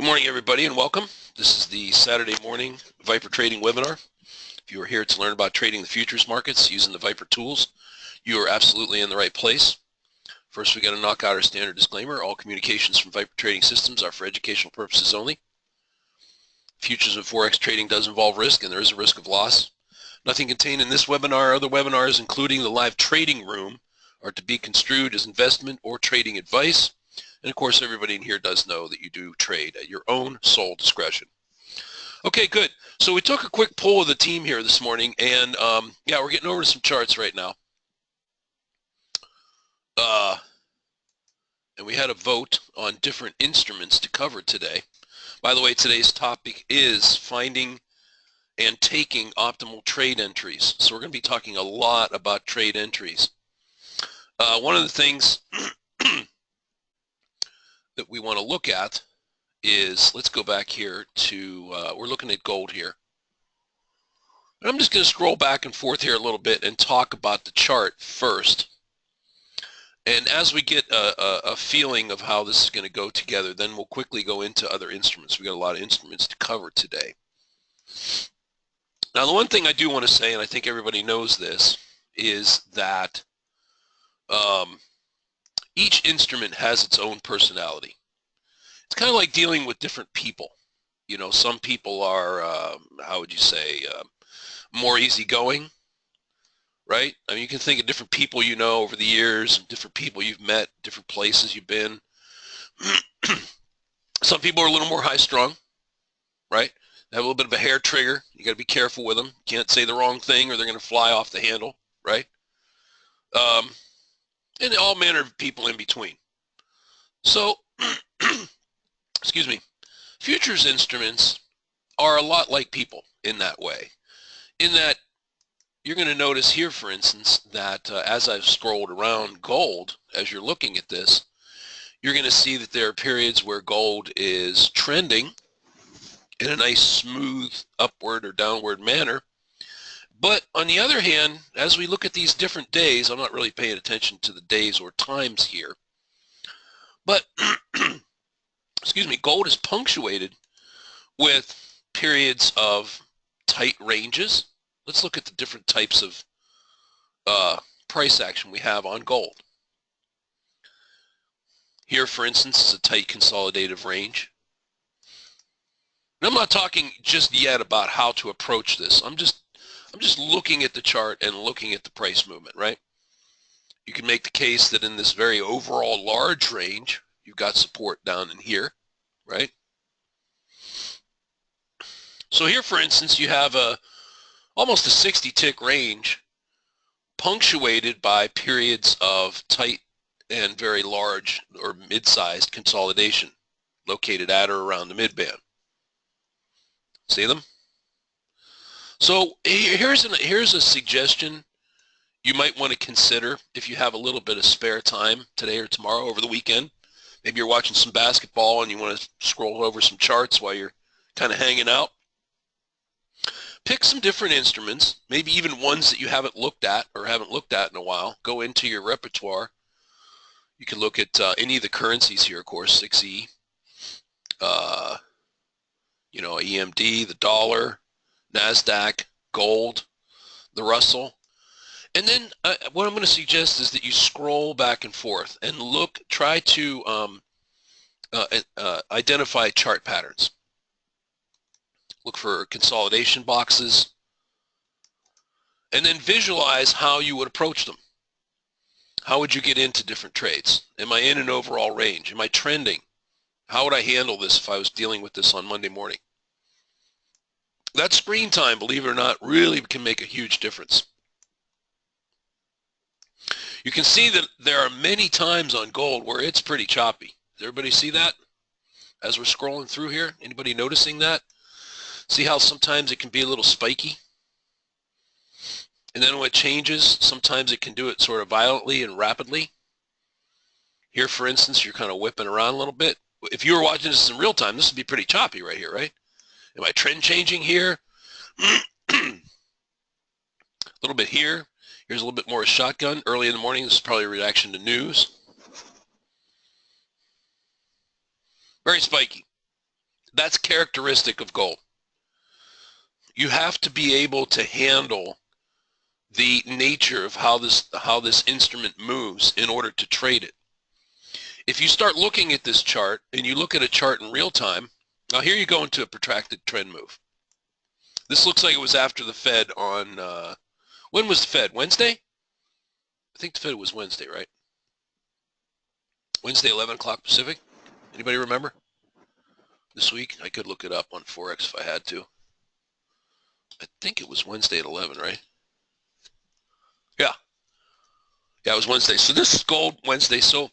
morning, everybody, and welcome. This is the Saturday morning Viper Trading webinar. If you are here to learn about trading the futures markets using the Viper tools, you are absolutely in the right place. First, we got to knock out our standard disclaimer. All communications from Viper Trading Systems are for educational purposes only. Futures and Forex trading does involve risk, and there is a risk of loss. Nothing contained in this webinar or other webinars, including the live trading room, are to be construed as investment or trading advice. And of course, everybody in here does know that you do trade at your own sole discretion. Okay, good. So we took a quick poll of the team here this morning, and yeah, we're getting over to some charts right now. And we had a vote on different instruments to cover today. By the way, today's topic is finding and taking optimal trade entries. So we're going to be talking a lot about trade entries. One of the things that we want to look at is, let's go back here to, we're looking at gold here. And I'm just going to scroll back and forth here a little bit and talk about the chart first. And as we get a feeling of how this is going to go together, then we'll quickly go into other instruments. We've got a lot of instruments to cover today. Now, the one thing I do want to say, and I think everybody knows this, is that each instrument has its own personality. It's kind of like dealing with different people. You know, some people are, how would you say, more easygoing, right? I mean, you can think of different people you know over the years, different people you've met, different places you've been. Some people are a little more high-strung, right? They have a little bit of a hair trigger. You got to be careful with them. Can't say the wrong thing or they're going to fly off the handle, right? And all manner of people in between. So, excuse me, futures instruments are a lot like people in that way, in that you're going to notice here, for instance, that as I've scrolled around gold, as you're looking at this, you're going to see that there are periods where gold is trending in a nice smooth upward or downward manner. But on the other hand, as we look at these different days, I'm not really paying attention to the days or times here, but excuse me, gold is punctuated with periods of tight ranges. Let's look at the different types of price action we have on gold. Here, for instance, is a tight consolidative range. And I'm not talking just yet about how to approach this. I'm just looking at the chart and looking at the price movement, right? You can make the case that in this very overall large range, you've got support down in here, right? So here, for instance, you have almost a 60-tick range punctuated by periods of tight and very large or mid-sized consolidation located at or around the midband. See them? So here's a suggestion you might want to consider if you have a little bit of spare time today or tomorrow over the weekend. Maybe you're watching some basketball and you want to scroll over some charts while you're kind of hanging out. Pick some different instruments, maybe even ones that you haven't looked at or haven't looked at in a while. Go into your repertoire. You can look at any of the currencies here, of course, 6E, you know, EMD, the dollar, NASDAQ, gold, the Russell. And then what I'm going to suggest is that you scroll back and forth and look, try to identify chart patterns. Look for consolidation boxes, and then visualize how you would approach them. How would you get into different trades? Am I in an overall range? Am I trending? How would I handle this if I was dealing with this on Monday morning? That screen time, believe it or not, really can make a huge difference. You can see that there are many times on gold where it's pretty choppy. Does everybody see that as we're scrolling through here? Anybody noticing that? See how sometimes it can be a little spiky? And then when it changes, sometimes it can do it sort of violently and rapidly. Here, for instance, you're kind of whipping around a little bit. If you were watching this in real time, this would be pretty choppy right here, right? Am I trend changing here? A little bit here. Here's a little bit more of a shotgun. Early in the morning, this is probably a reaction to news. Very spiky. That's characteristic of gold. You have to be able to handle the nature of how this instrument moves in order to trade it. If you start looking at this chart and you look at a chart in real time, now here you go into a protracted trend move. This looks like it was after the Fed on, when was the Fed? Wednesday? I think the Fed was Wednesday, right? Wednesday, 11 o'clock Pacific. Anybody remember? This week? I could look it up on Forex if I had to. I think it was Wednesday at 11, right? Yeah. Yeah, it was Wednesday. So this is gold Wednesday. So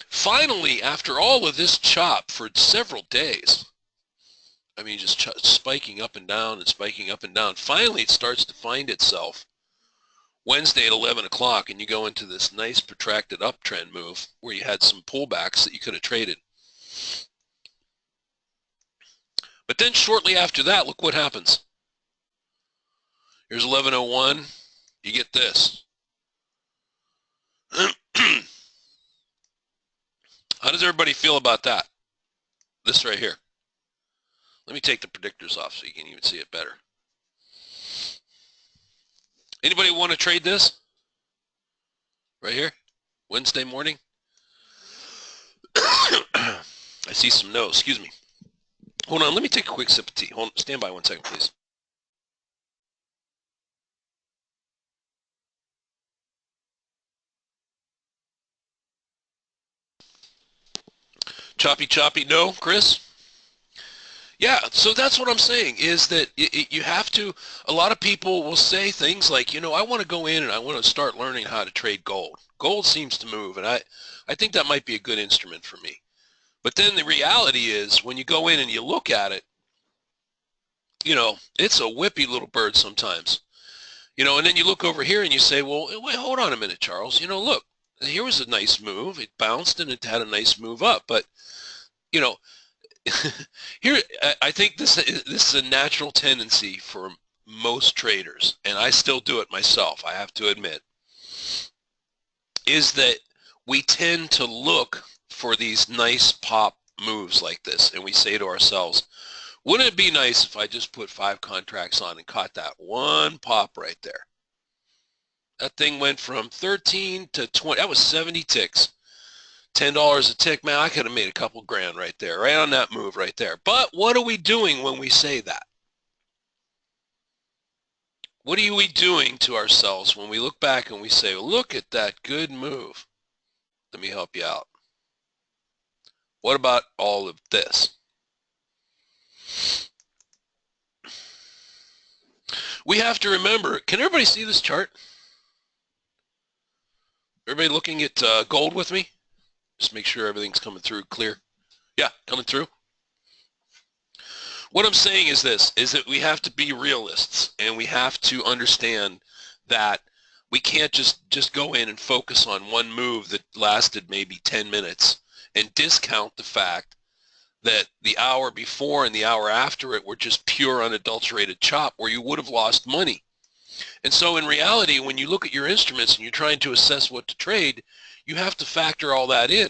finally, after all of this chop for several days, I mean, just spiking up and down and spiking up and down, finally it starts to find itself Wednesday at 11 o'clock, and you go into this nice protracted uptrend move where you had some pullbacks that you could have traded. But then shortly after that, look what happens. Here's 11:01. You get this. How does everybody feel about that? This right here. Let me take the predictors off so you can even see it better. Anybody want to trade this? Right here? Wednesday morning? I see some no's. Excuse me. Hold on. Let me take a quick sip of tea. Hold on. Stand by 1 second, please. Choppy, no, Chris? Yeah, so that's what I'm saying, is that you have to, a lot of people will say things like, I want to go in and I want to start learning how to trade gold. Gold seems to move, and I think that might be a good instrument for me. But then the reality is, when you go in and you look at it, it's a whippy little bird sometimes. And then you look over here and you say, well, wait, hold on a minute, Charles. Look, here was a nice move. It bounced and it had a nice move up, but, here, I think this is a natural tendency for most traders, and I still do it myself, I have to admit, is that we tend to look for these nice pop moves like this, and we say to ourselves, wouldn't it be nice if I just put 5 contracts on and caught that one pop right there? That thing went from 13 to 20. That was 70 ticks. $10 a tick, man, I could have made a couple grand right there, right on that move right there. But what are we doing when we say that? What are we doing to ourselves when we look back and we say, look at that good move? Let me help you out. What about all of this? We have to remember, can everybody see this chart? Everybody looking at gold with me? Just make sure everything's coming through clear. Yeah, coming through. What I'm saying is this, is that we have to be realists, and we have to understand that we can't just go in and focus on one move that lasted maybe 10 minutes and discount the fact that the hour before and the hour after it were just pure unadulterated chop where you would have lost money. And so in reality, when you look at your instruments and you're trying to assess what to trade, you have to factor all that in.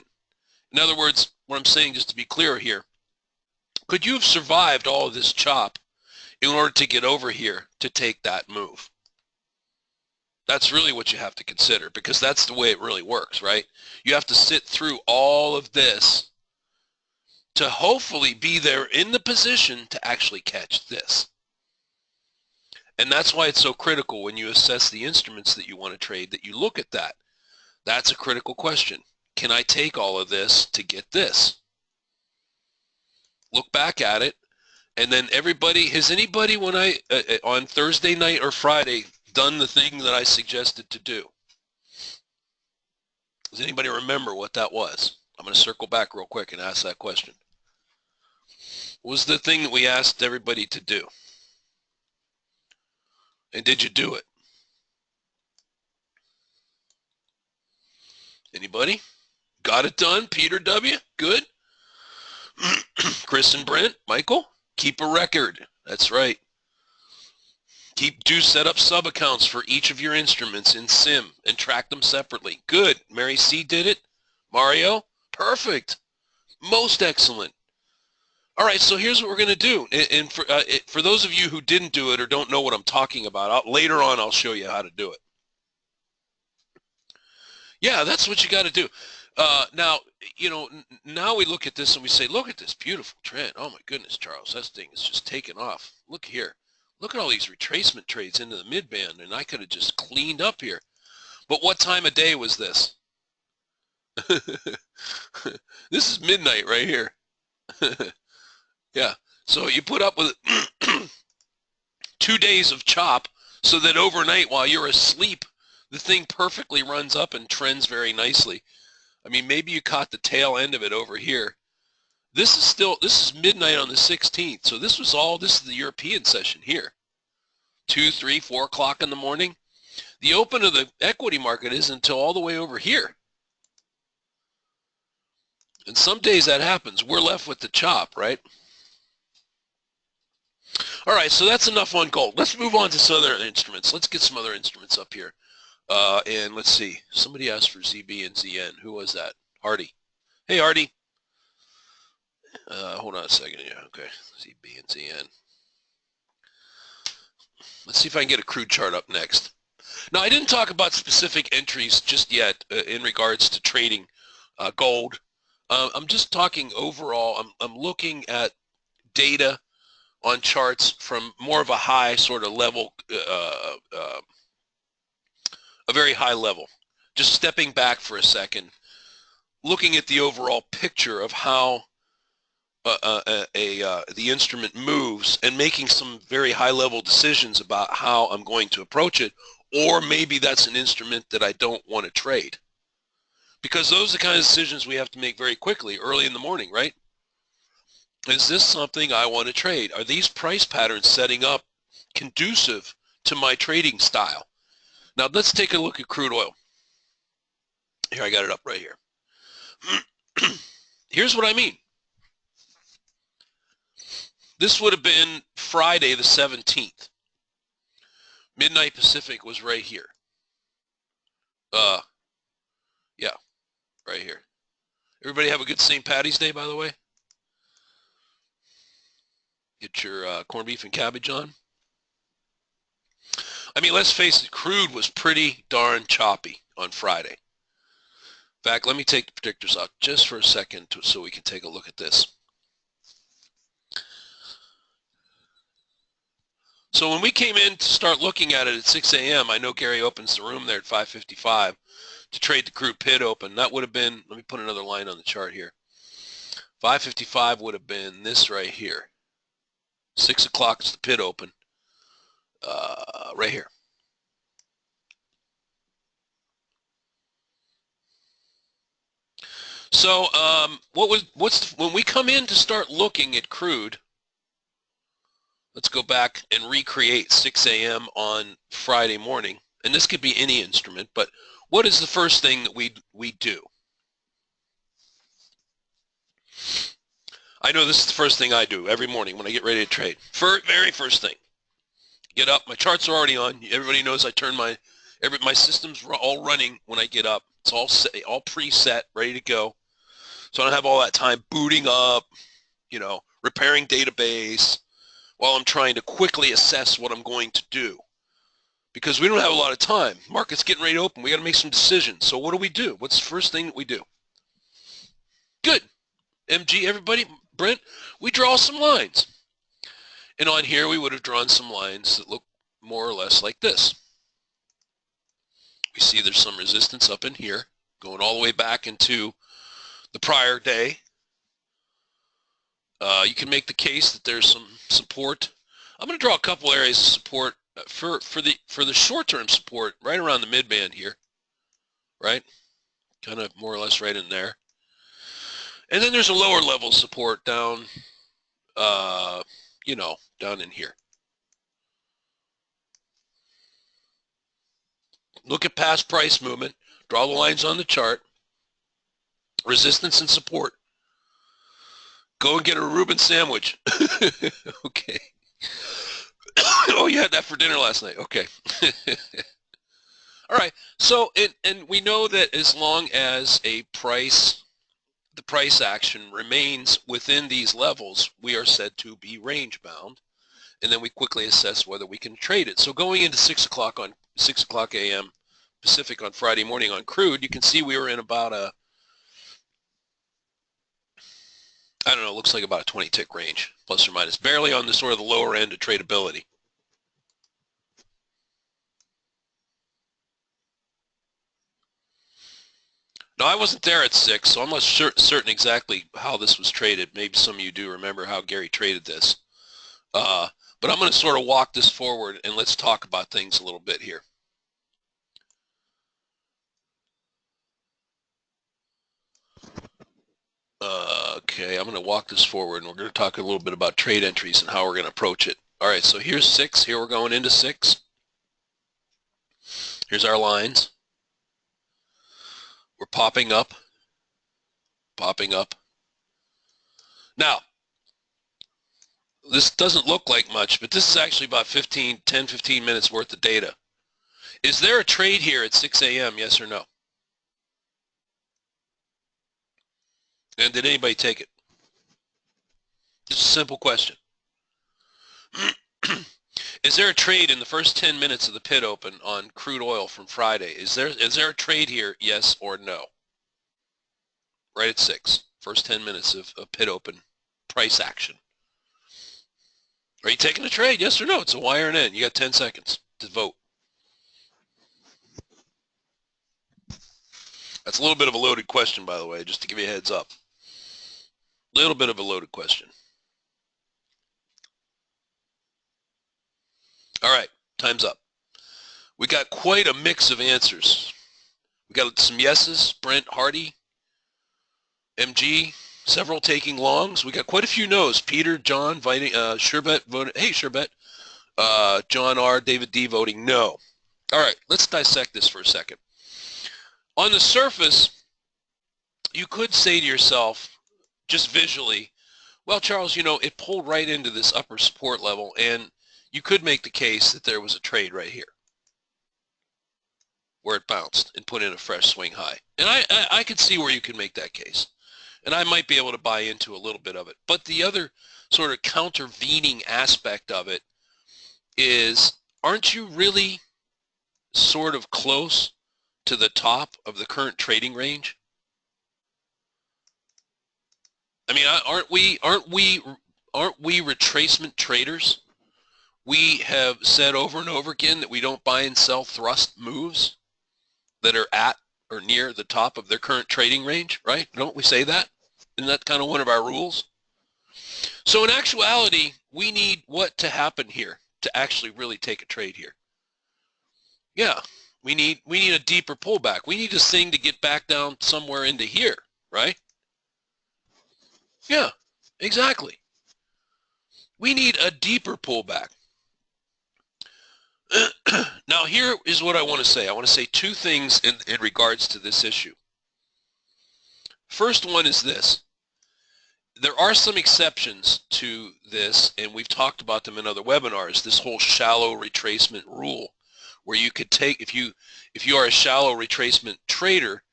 In other words, what I'm saying, just to be clear here, could you have survived all of this chop in order to get over here to take that move? That's really what you have to consider, because that's the way it really works, right? You have to sit through all of this to hopefully be there in the position to actually catch this. And that's why it's so critical when you assess the instruments that you want to trade that you look at that. That's a critical question. Can I take all of this to get this? Look back at it, and then everybody, has anybody when on Thursday night or Friday done the thing that I suggested to do? Does anybody remember what that was? I'm going to circle back real quick and ask that question. What was the thing that we asked everybody to do? And did you do it? Anybody? Got it done? Peter W? Good. Chris and Brent? Michael? Keep a record. That's right. Set up sub accounts for each of your instruments in Sim and track them separately. Good. Mary C did it. Mario? Perfect. Most excellent. All right, so here's what we're going to do. And for those of you who didn't do it or don't know what I'm talking about, later on I'll show you how to do it. Yeah, that's what you got to do. Now, now we look at this and we say, look at this beautiful trend. Oh my goodness, Charles, that thing is just taking off. Look here. Look at all these retracement trades into the mid-band, and I could have just cleaned up here. But what time of day was this? This is midnight right here. Yeah. So you put up with 2 days of chop so that overnight while you're asleep, the thing perfectly runs up and trends very nicely. I mean, maybe you caught the tail end of it over here. This is midnight on the 16th. So this is the European session here. 2, 3, 4 o'clock in the morning. The open of the equity market isn't until all the way over here. And some days that happens. We're left with the chop, right? All right, so that's enough on gold. Let's move on to some other instruments. Let's get some other instruments up here. And let's see. Somebody asked for ZB and ZN. Who was that? Hardy. Hey, Hardy. Hold on a second here. Okay, ZB and ZN. Let's see if I can get a crude chart up next. Now, I didn't talk about specific entries just yet in regards to trading gold. I'm just talking overall. I'm looking at data on charts from more of a high sort of level, a very high level. Just stepping back for a second, looking at the overall picture of how the instrument moves and making some very high level decisions about how I'm going to approach it, or maybe that's an instrument that I don't want to trade. Because those are the kind of decisions we have to make very quickly, early in the morning, right? Is this something I want to trade? Are these price patterns setting up conducive to my trading style? Now let's take a look at crude oil. Here, I got it up right here. Here's what I mean. This would have been Friday the 17th. Midnight Pacific was right here. Yeah, right here. Everybody have a good St. Patty's Day, by the way. Get your corned beef and cabbage on. I mean, let's face it, crude was pretty darn choppy on Friday. In fact, let me take the predictors out just for a second so we can take a look at this. So when we came in to start looking at it at 6 a.m., I know Gary opens the room there at 5:55 to trade the crude pit open. That would have been, let me put another line on the chart here. 5:55 would have been this right here. 6 o'clock is the pit open, right here. So when we come in to start looking at crude, let's go back and recreate 6 a.m. on Friday morning. And this could be any instrument, but what is the first thing that we do? I know this is the first thing I do every morning when I get ready to trade. Very first thing. Get up. My charts are already on. Everybody knows I turn my systems all running when I get up. It's all set, all preset, ready to go. So I don't have all that time booting up, repairing database while I'm trying to quickly assess what I'm going to do. Because we don't have a lot of time. Market's getting ready to open. We got to make some decisions. So what do? What's the first thing that we do? Good. MG, everybody, Brent, we draw some lines. And on here, we would have drawn some lines that look more or less like this. We see there's some resistance up in here, going all the way back into the prior day. You can make the case that there's some support. I'm going to draw a couple areas of support for the short-term support right around the mid-band here, right? Kind of more or less right in there. And then there's a lower level support down, down in here. Look at past price movement, draw the lines on the chart, resistance and support. Go and get a Reuben sandwich. Okay. Oh, you had that for dinner last night. Okay. All right. So, and we know that as long as a price the price action remains within these levels, we are said to be range bound, and then we quickly assess whether we can trade it. So going into 6 o'clock a.m. Pacific on Friday morning on crude, you can see we were in about a, I don't know, looks like about a 20 tick range, plus or minus, barely on the sort of the lower end of tradability. Now, I wasn't there at 6, so I'm not certain exactly how this was traded. Maybe some of you do remember how Gary traded this. But I'm going to sort of walk this forward, and let's talk about things a little bit here. Okay, I'm going to walk this forward, and we're going to talk a little bit about trade entries and how we're going to approach it. All right, so here's 6. Here we're going into 6. Here's our lines. We're popping up. Now, this doesn't look like much, but this is actually about 10, 15 minutes worth of data. Is there a trade here at 6 a.m., yes or no? And did anybody take it? Just a simple question. Is there a trade in the first 10 minutes of the pit open on crude oil from Friday? Is there a trade here, yes or no? Right at 6, first 10 minutes of pit open price action. Are you taking a trade, yes or no? It's a Y or an N. You got 10 seconds to vote. That's a little bit of a loaded question, by the way, just to give you a heads up. Little bit of a loaded question. All right, time's up. We got quite a mix of answers. We got some yeses, Brent, Hardy, MG, several taking longs. We got quite a few no's. Peter, John, Sherbet voted. Hey, Sherbet. John R, David D voting no. All right, let's dissect this for a second. On the surface, you could say to yourself, just visually, well, Charles, you know, it pulled right into this upper support level, and you could make the case that there was a trade right here where it bounced and put in a fresh swing high. And I could see where you could make that case. And I might be able to buy into a little bit of it. But the other sort of countervening aspect of it is, aren't you really sort of close to the top of the current trading range? I mean, aren't we retracement traders? We have said over and over again that we don't buy and sell thrust moves that are at or near the top of their current trading range, right? Don't we say that? Isn't that kind of one of our rules? So in actuality, we need what to happen here to actually really take a trade here? Yeah, we need a deeper pullback. We need this thing to get back down somewhere into here, right? Yeah, exactly. We need a deeper pullback. Now here is what I want to say. I want to say two things in regards to this issue. First one is this. There are some exceptions to this, and we've talked about them in other webinars, this whole shallow retracement rule, where you could take, if you are a shallow retracement trader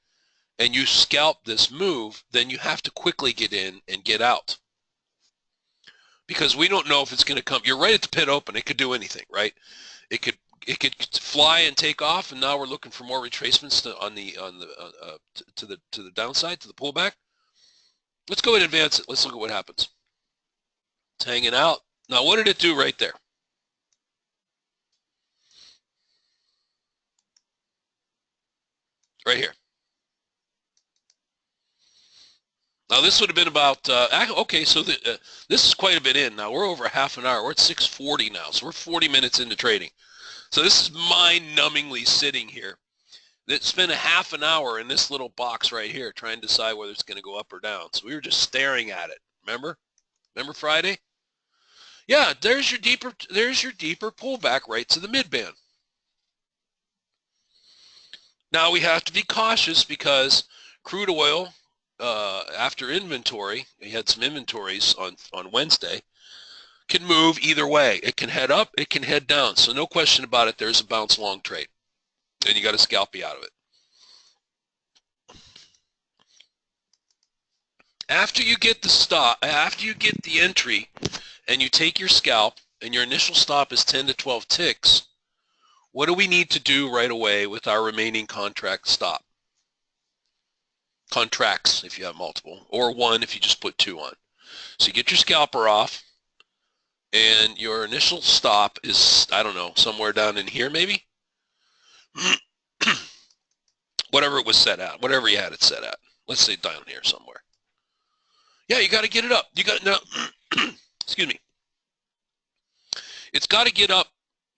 and you scalp this move, then you have to quickly get in and get out. Because we don't know if it's going to come. You're right at the pit open. It could do anything, right? It could fly and take off, and now we're looking for more retracements to the downside, to the pullback. Let's go ahead and advance it. Let's look at what happens. It's hanging out. Now, what did it do right there? Right here. Now, this would have been about, okay, so this is quite a bit in. Now, we're over half an hour. We're at 6:40 now, so we're 40 minutes into trading. So this is mind-numbingly sitting here. It spent a half an hour in this little box right here trying to decide whether it's going to go up or down. So we were just staring at it. Remember? Remember Friday? Yeah, there's your deeper pullback right to the mid-band. Now we have to be cautious because crude oil, after inventory, we had some inventories on Wednesday, can move either way. It can head up, it can head down. So no question about it, there's a bounce long trade. And you got to scalpy out of it. After you get the stop, after you get the entry and you take your scalp and your initial stop is 10 to 12 ticks, what do we need to do right away with our remaining contract stop? Contracts, if you have multiple, or one if you just put 2 on. So you get your scalper off, and your initial stop is, I don't know, somewhere down in here maybe? Whatever it was set at, whatever you had it set at. Let's say down here somewhere. Yeah, you got to get it up. You got, no, excuse me. It's got to get up.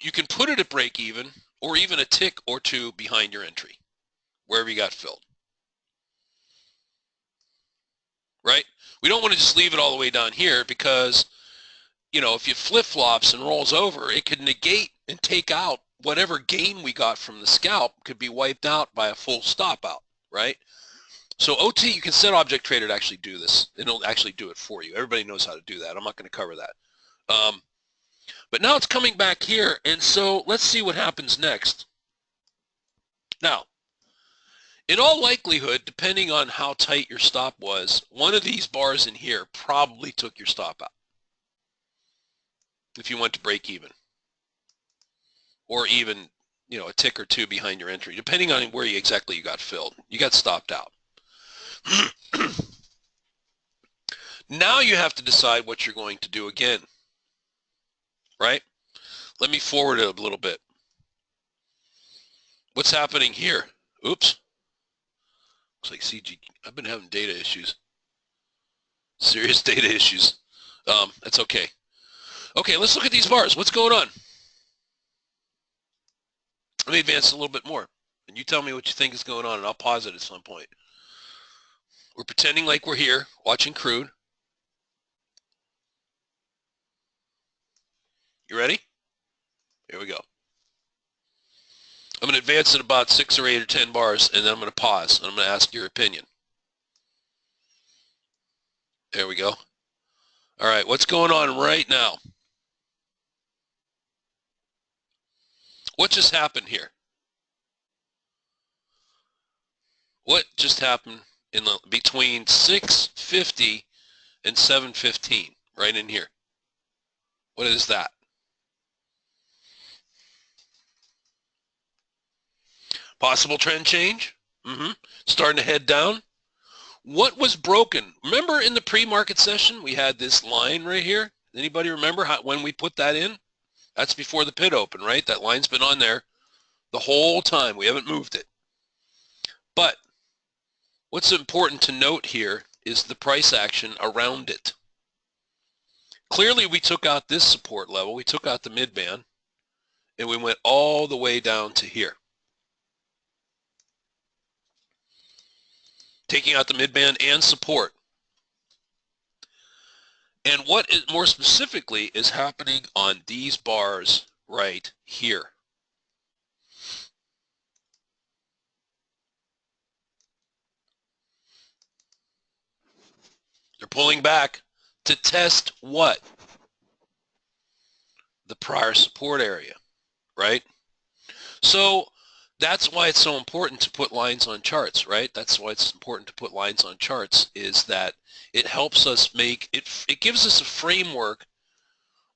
You can put it at break even, or even a tick or 2 behind your entry, wherever you got filled. Right? We don't want to just leave it all the way down here because, you know, if it flip-flops and rolls over, it could negate and take out whatever gain we got from the scalp could be wiped out by a full stop out, right? So OT, you can set Object Trader to actually do this. It'll actually do it for you. Everybody knows how to do that. I'm not going to cover that. But now it's coming back here, and so let's see what happens next. Now, in all likelihood, depending on how tight your stop was, one of these bars in here probably took your stop out if you went to break even, or even, you know, a tick or 2 behind your entry, depending on where exactly you got filled. You got stopped out. Now you have to decide what you're going to do again, right? Let me forward it a little bit. What's happening here? Oops. Looks like CG. I've been having data issues. Serious data issues. That's okay. Okay, let's look at these bars. What's going on? Let me advance a little bit more, and you tell me what you think is going on, and I'll pause it at some point. We're pretending like we're here, watching crude. You ready? Here we go. I'm going to advance it about 6 or 8 or 10 bars, and then I'm going to pause, and I'm going to ask your opinion. There we go. All right, what's going on right now? What just happened here? What just happened in the between 6:50 and 7:15, right in here? What is that? Possible trend change? Starting to head down. What was broken? Remember in the pre-market session, we had this line right here. Anybody remember when we put that in? That's before the pit open, right? That line's been on there the whole time. We haven't moved it. But what's important to note here is the price action around it. Clearly, we took out this support level. We took out the mid-band, and we went all the way down to here. Taking out the mid-band and support. And what is more specifically is happening on these bars right here. They're pulling back to test what? The prior support area, right? So that's why it's so important to put lines on charts, right? That's why it's important to put lines on charts, is that it helps us make it, it gives us a framework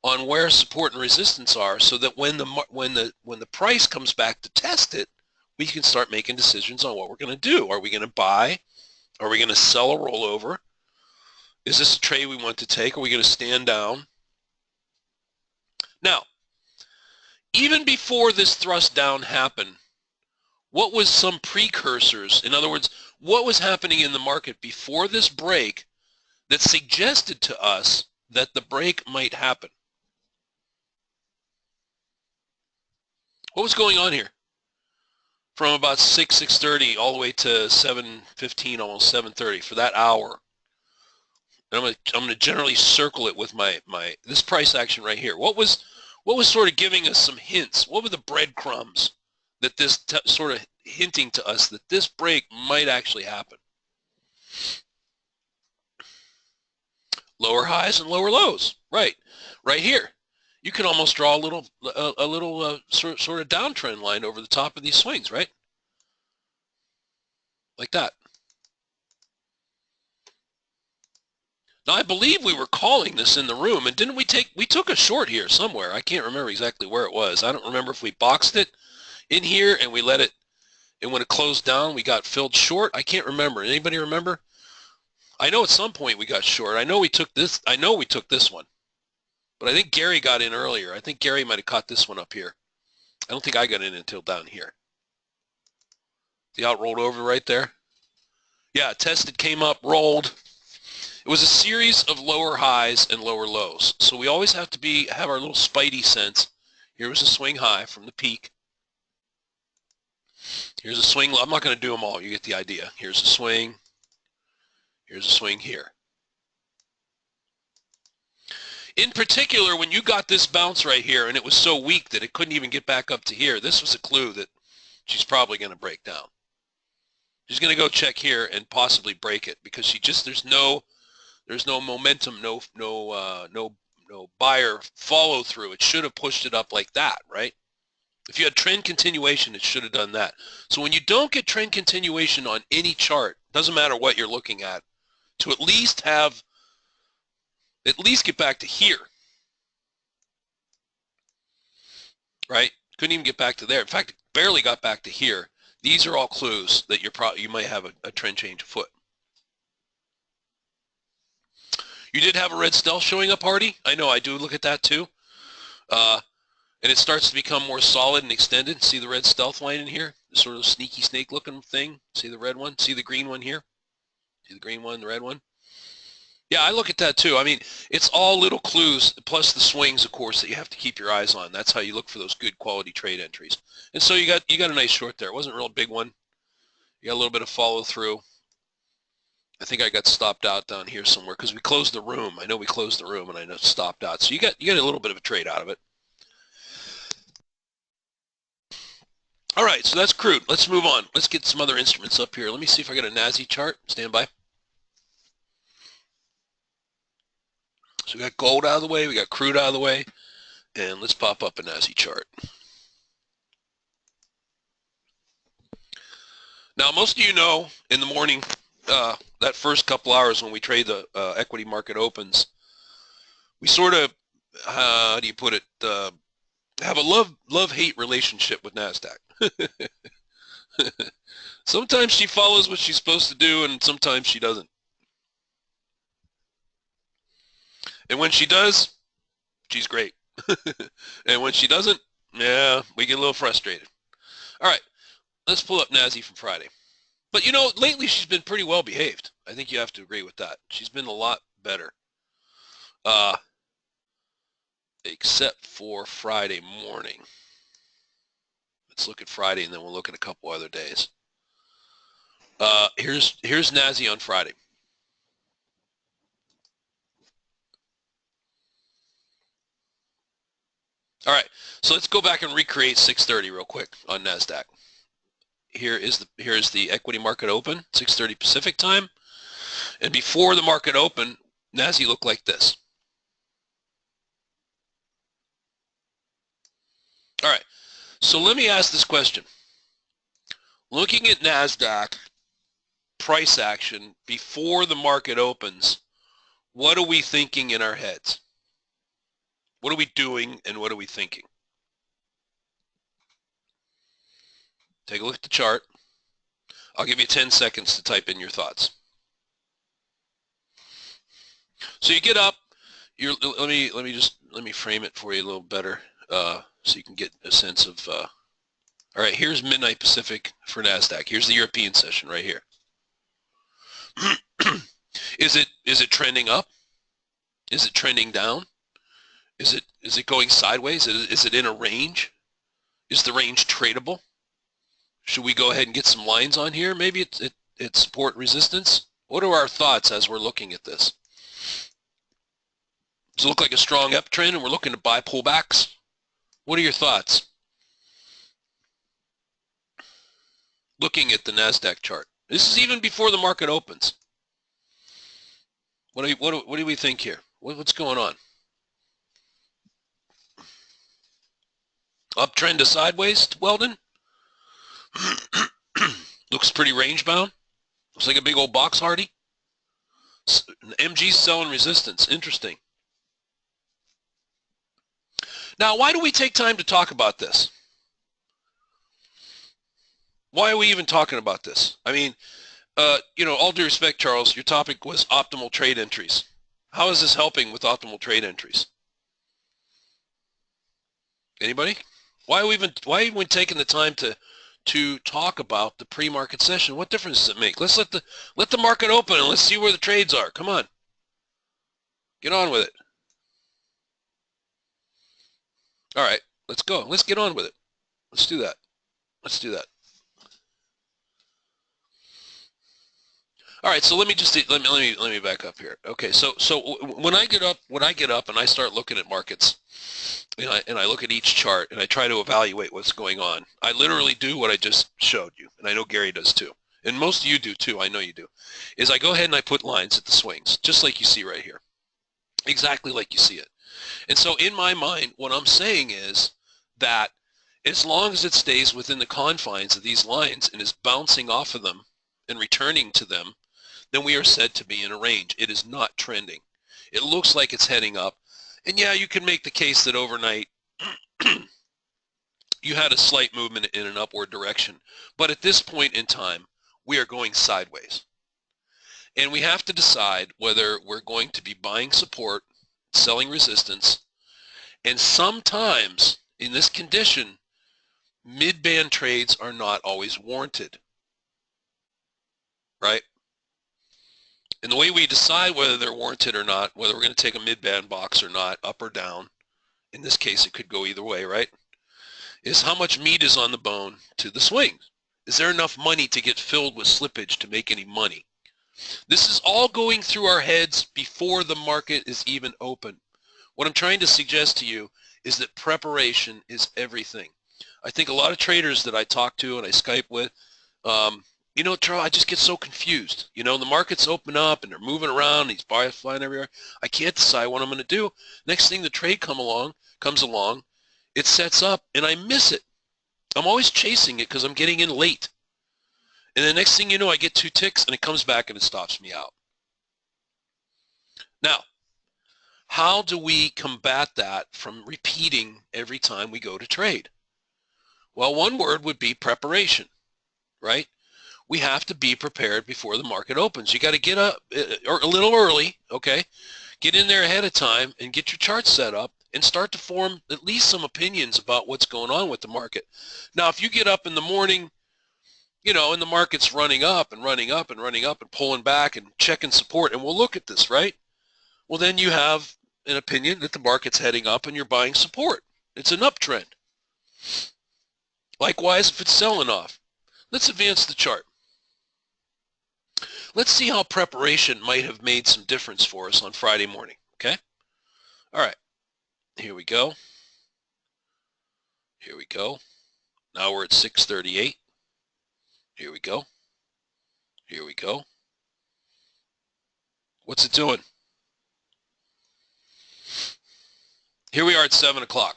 on where support and resistance are, so that when the price comes back to test it, we can start making decisions on what we're going to do. Are we going to buy? Are we going to sell a rollover? Is this a trade we want to take? Are we going to stand down? Now, even before this thrust down happened, what was some precursors? In other words, what was happening in the market before this break that suggested to us that the break might happen? What was going on here? From about 6:30 all the way to 7:15, almost 7:30 for that hour. And I'm going to generally circle it with my this price action right here. What was sort of giving us some hints? What were the breadcrumbs that this sort of hinting to us that this break might actually happen? Lower highs and lower lows, right here. You can almost draw a little sort of downtrend line over the top of these swings, right? Like that. Now, I believe we were calling this in the room, and didn't we took a short here somewhere. I can't remember exactly where it was. I don't remember if we boxed it in here and we let it, and when it closed down, we got filled short. I can't remember. Anybody remember? I know at some point we got short. I know we took this one, but I think Gary got in earlier. I think Gary might have caught this one up here. I don't think I got in until down here. The out rolled over right there. Yeah, tested, came up, rolled. It was a series of lower highs and lower lows. So we always have to have our little spidey sense. Here was a swing high from the peak. Here's a swing low. I'm not going to do them all. You get the idea. Here's a swing. Here's a swing here. In particular, when you got this bounce right here and it was so weak that it couldn't even get back up to here, this was a clue that she's probably going to break down. She's going to go check here and possibly break it because there's no momentum, no buyer follow through. It should have pushed it up like that, right? If you had trend continuation, it should have done that. So when you don't get trend continuation on any chart, doesn't matter what you're looking at, to at least get back to here, right? Couldn't even get back to there. In fact, it barely got back to here. These are all clues that you might have a trend change afoot. You did have a red stealth showing up, Hardy. I know, I do look at that too. And it starts to become more solid and extended. See the red stealth line in here? The sort of sneaky snake looking thing. See the red one? See the green one here? See the green one, the red one? Yeah, I look at that too. I mean, it's all little clues, plus the swings, of course, that you have to keep your eyes on. That's how you look for those good quality trade entries. And so you got a nice short there. It wasn't a real big one. You got a little bit of follow through. I think I got stopped out down here somewhere because we closed the room. I know we closed the room and I know stopped out. So you got a little bit of a trade out of it. All right, so that's crude. Let's move on. Let's get some other instruments up here. Let me see if I got a NASI chart. Stand by. So we got gold out of the way, we got crude out of the way, and let's pop up a NASI chart. Now, most of you know in the morning, that first couple hours when we trade the equity market opens, we sort of, how do you put it, have a love-hate relationship with NASDAQ. Sometimes she follows what she's supposed to do, and sometimes she doesn't. And when she does, she's great. And when she doesn't, yeah, we get a little frustrated. All right, let's pull up NASI from Friday. But you know, lately she's been pretty well behaved. I think you have to agree with that. She's been a lot better. Except for Friday morning. Let's look at Friday and then we'll look at a couple other days. Here's NASI on Friday. All right, so let's go back and recreate 6:30 real quick on NASDAQ. Here is the equity market open, 6:30 Pacific time. And before the market open, NASI looked like this. All right, so let me ask this question. Looking at NASDAQ price action before the market opens, what are we thinking in our heads? What are we doing and what are we thinking? Take a look at the chart. I'll give you 10 seconds to type in your thoughts. So you get up. Let me frame it for you a little better so you can get a sense of. All right, here's midnight Pacific for NASDAQ. Here's the European session right here. Is it trending up? Is it trending down? Is it going sideways? Is it in a range? Is the range tradable? Should we go ahead and get some lines on here? Maybe it's support resistance. What are our thoughts as we're looking at this? Does it look like a strong uptrend and we're looking to buy pullbacks? What are your thoughts? Looking at the NASDAQ chart. This is even before the market opens. What do we think here? What's going on? Uptrend to sideways, Weldon? Looks pretty range bound. Looks like a big old box, Hardy. MG's selling resistance. Interesting. Now, why do we take time to talk about this? Why are we even talking about this? I mean, all due respect, Charles, your topic was optimal trade entries. How is this helping with optimal trade entries? Anybody? Why are we even taking the time to talk about the pre-market session? What difference does it make? Let's let the market open and let's see where the trades are. Come on. Get on with it. All right, let's go. Let's get on with it. Let's do that. Let's do that. All right, so let me back up here. Okay, so when I get up and I start looking at markets, and I look at each chart and I try to evaluate what's going on, I literally do what I just showed you, and I know Gary does too, and most of you do too. I know you do. Is I go ahead and I put lines at the swings, just like you see right here, exactly like you see it. And so in my mind, what I'm saying is that as long as it stays within the confines of these lines and is bouncing off of them and returning to them, then we are said to be in a range. It is not trending. It looks like it's heading up. And yeah, you can make the case that overnight you had a slight movement in an upward direction. But at this point in time, we are going sideways. And we have to decide whether we're going to be buying support, selling resistance, and sometimes in this condition, mid-band trades are not always warranted, right? And the way we decide whether they're warranted or not, whether we're going to take a mid-band box or not, up or down, in this case it could go either way, right, is how much meat is on the bone to the swings. Is there enough money to get filled with slippage to make any money? This is all going through our heads before the market is even open. What I'm trying to suggest to you is that preparation is everything. I think a lot of traders that I talk to and I Skype with, Charles, I just get so confused. The markets open up and they're moving around, these buyers flying everywhere. I can't decide what I'm going to do. Next thing the trade comes along, it sets up and I miss it. I'm always chasing it because I'm getting in late. And the next thing you know, I get 2 ticks and it comes back and it stops me out. Now, how do we combat that from repeating every time we go to trade? Well, one word would be preparation, right? We have to be prepared before the market opens. You got to get up a little early, okay? Get in there ahead of time and get your chart set up and start to form at least some opinions about what's going on with the market. Now, if you get up in the morning, and the market's running up and running up and running up and pulling back and checking support, and we'll look at this, right? Well, then you have an opinion that the market's heading up and you're buying support. It's an uptrend. Likewise, if it's selling off. Let's advance the chart. Let's see how preparation might have made some difference for us on Friday morning, okay? All right, here we go. Here we go. Now we're at 638. Here we go. Here we go. What's it doing? Here we are at 7 o'clock.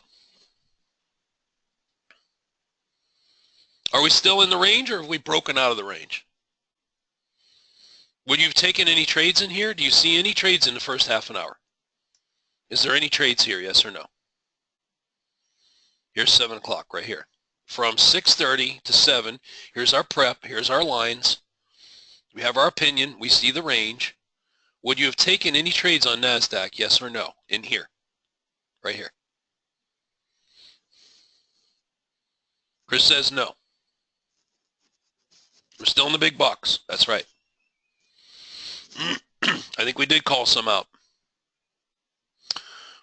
Are we still in the range or have we broken out of the range? Would you have taken any trades in here? Do you see any trades in the first half an hour? Is there any trades here, yes or no? Here's 7 o'clock right here. From 6:30 to 7, here's our prep, here's our lines. We have our opinion, we see the range. Would you have taken any trades on NASDAQ, yes or no, in here? Right here. Chris says no. We're still in the big bucks. That's right. I think we did call some out.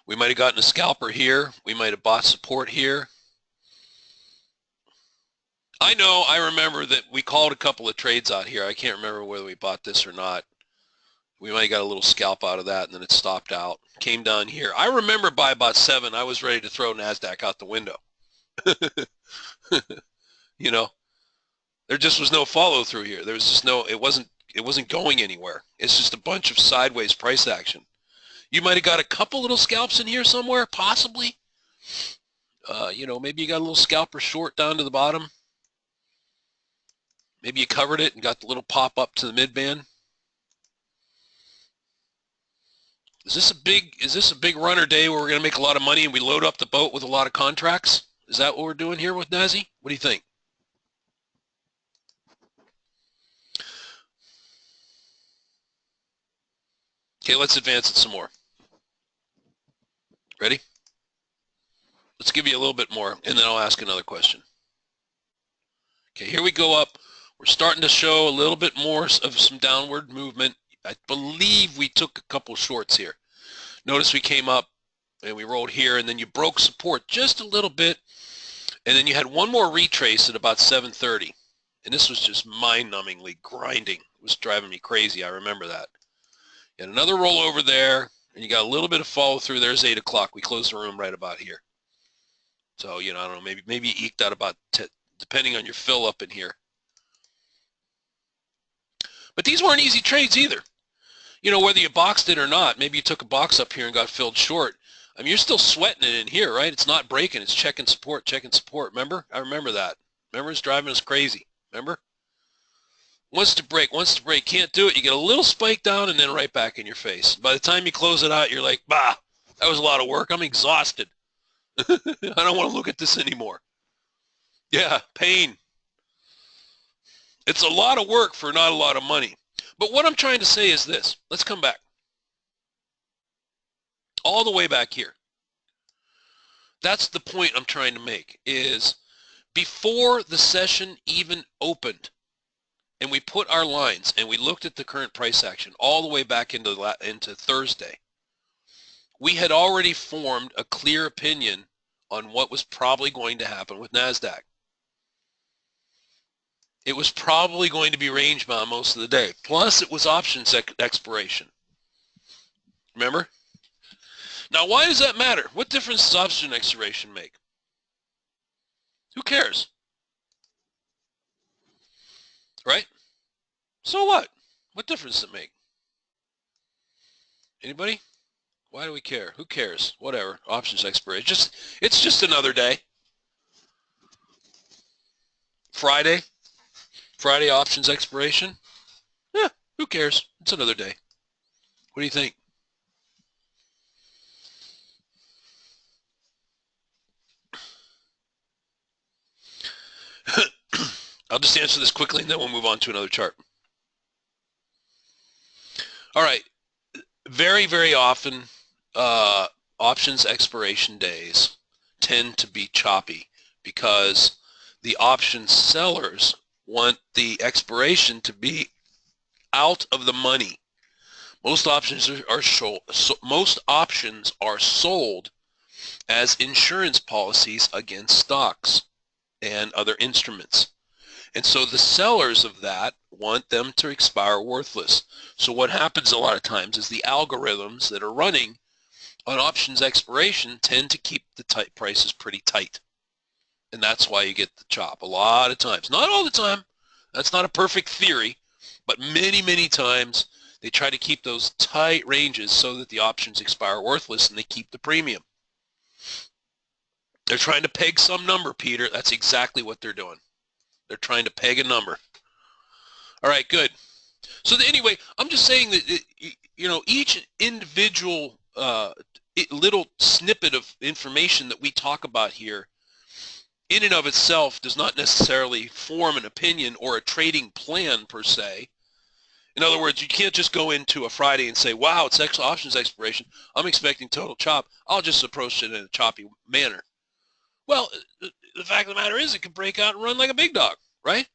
We might have gotten a scalper here. We might have bought support here. I know, I remember that we called a couple of trades out here. I can't remember whether we bought this or not. We might have got a little scalp out of that, and then it stopped out. Came down here. I remember by about 7, I was ready to throw NASDAQ out the window. There just was no follow through here. There was just it wasn't going anywhere. It's just a bunch of sideways price action. You might have got a couple little scalps in here somewhere, possibly. Maybe you got a little scalper short down to the bottom. Maybe you covered it and got the little pop up to the mid-band. Is this a big runner day where we're going to make a lot of money and we load up the boat with a lot of contracts? Is that what we're doing here with Nazi? What do you think? Okay, let's advance it some more. Ready? Let's give you a little bit more, and then I'll ask another question. Okay, here we go up. We're starting to show a little bit more of some downward movement. I believe we took a couple shorts here. Notice we came up and we rolled here, and then you broke support just a little bit, and then you had one more retrace at about 7:30, and this was just mind-numbingly grinding. It was driving me crazy. I remember that. You had another roll over there, and you got a little bit of follow through. There's 8 o'clock. We closed the room right about here. So, you know, I don't know, maybe you eked out about, depending on your fill up in here. But these weren't easy trades either. You know, whether you boxed it or not, maybe you took a box up here and got filled short. I mean, you're still sweating it in here, right? It's not breaking. It's checking support. Remember? I remember that. Remember, it's driving us crazy. Remember? Wants to break. Can't do it. You get a little spike down and then right back in your face. By the time you close it out, you're like, bah, that was a lot of work. I'm exhausted. I don't want to look at this anymore. Yeah, pain. It's a lot of work for not a lot of money. But what I'm trying to say is this. Let's come back. All the way back here. That's the point I'm trying to make, is before the session even opened and we put our lines and we looked at the current price action all the way back into Thursday, we had already formed a clear opinion on what was probably going to happen with NASDAQ. It was probably going to be range bound most of the day. Plus, it was options expiration. Remember? Now, why does that matter? What difference does option expiration make? Who cares? Right? So what? What difference does it make? Anybody? Why do we care? Who cares? Whatever. Options expiration. It's just another day. Friday options expiration. Yeah, who cares? It's another day. What do you think? I'll just answer this quickly and then we'll move on to another chart. All right. Very, very often, options expiration days tend to be choppy because the option sellers want the expiration to be out of the money. Most options are sold as insurance policies against stocks and other instruments. And so the sellers of that want them to expire worthless. So what happens a lot of times is the algorithms that are running on options expiration tend to keep the prices pretty tight. And that's why you get the chop a lot of times. Not all the time. That's not a perfect theory. But many, many times they try to keep those tight ranges so that the options expire worthless and they keep the premium. They're trying to peg some number, Peter. That's exactly what they're doing. They're trying to peg a number. All right, good. So anyway, I'm just saying that, you know, each individual little snippet of information that we talk about here in and of itself does not necessarily form an opinion or a trading plan per se. In other words, you can't just go into a Friday and say, wow, it's options expiration. I'm expecting total chop. I'll just approach it in a choppy manner. Well, the fact of the matter is it could break out and run like a big dog, right?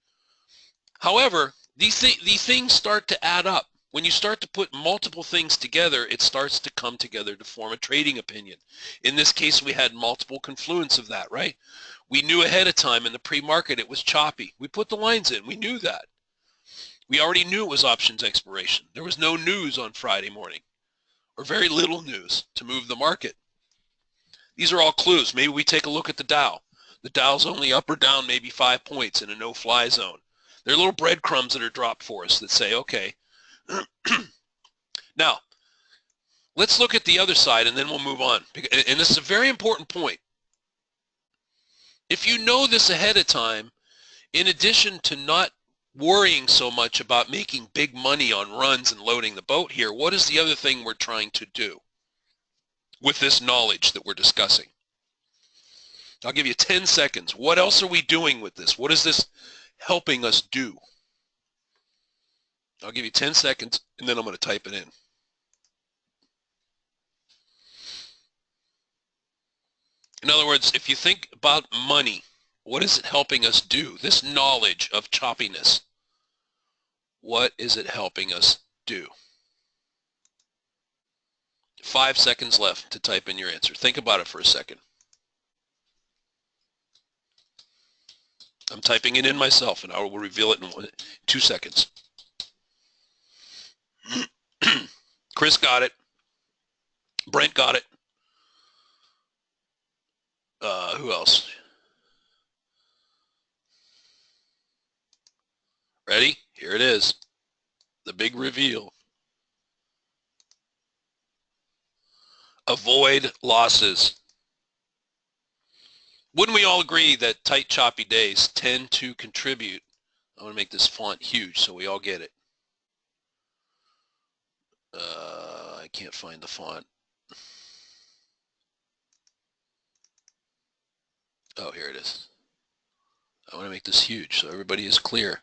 However, these things start to add up. When you start to put multiple things together, it starts to come together to form a trading opinion. In this case, we had multiple confluence of that, right? We knew ahead of time in the pre-market it was choppy. We put the lines in. We knew that. We already knew it was options expiration. There was no news on Friday morning, or very little news to move the market. These are all clues. Maybe we take a look at the Dow. The Dow's only up or down maybe 5 points in a no-fly zone. There are little breadcrumbs that are dropped for us that say, okay. Now, let's look at the other side and then we'll move on. And this is a very important point. If you know this ahead of time, in addition to not worrying so much about making big money on runs and loading the boat here, what is the other thing we're trying to do with this knowledge that we're discussing? I'll give you 10 seconds. What else are we doing with this? What is this helping us do? I'll give you 10 seconds, and then I'm going to type it in. In other words, if you think about money, what is it helping us do? This knowledge of choppiness, what is it helping us do? 5 seconds left to type in your answer. Think about it for a second. I'm typing it in myself, and I will reveal it in 2 seconds. Chris got it. Brent got it. Who else? Ready? Here it is. The big reveal. Avoid losses. Wouldn't we all agree that tight, choppy days tend to contribute? I want to make this font huge so we all get it. I can't find the font. Oh, here it is. I want to make this huge so everybody is clear.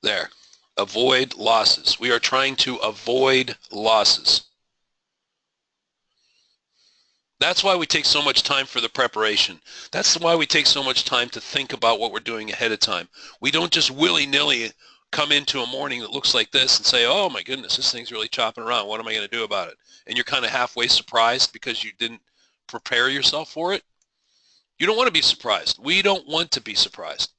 There. Avoid losses. We are trying to avoid losses. That's why we take so much time for the preparation. That's why we take so much time to think about what we're doing ahead of time. We don't just willy-nilly come into a morning that looks like this and say, oh my goodness, this thing's really chopping around. What am I going to do about it? And you're kind of halfway surprised because you didn't prepare yourself for it. You don't want to be surprised. We don't want to be surprised.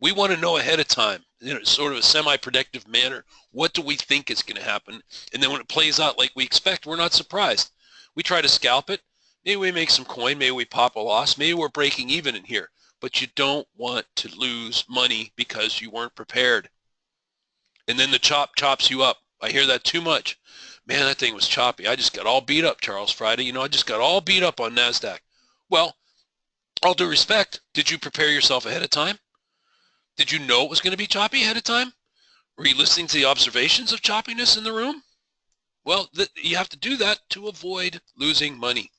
We want to know ahead of time, sort of a semi-predictive manner, what do we think is going to happen? And then when it plays out like we expect, we're not surprised. We try to scalp it. Maybe we make some coin. Maybe we pop a loss. Maybe we're breaking even in here. But you don't want to lose money because you weren't prepared. And then the chop chops you up. I hear that too much. Man, that thing was choppy. I just got all beat up, Charles, Friday. I just got all beat up on NASDAQ. Well, all due respect, did you prepare yourself ahead of time? Did you know it was going to be choppy ahead of time? Were you listening to the observations of choppiness in the room? Well, you have to do that to avoid losing money.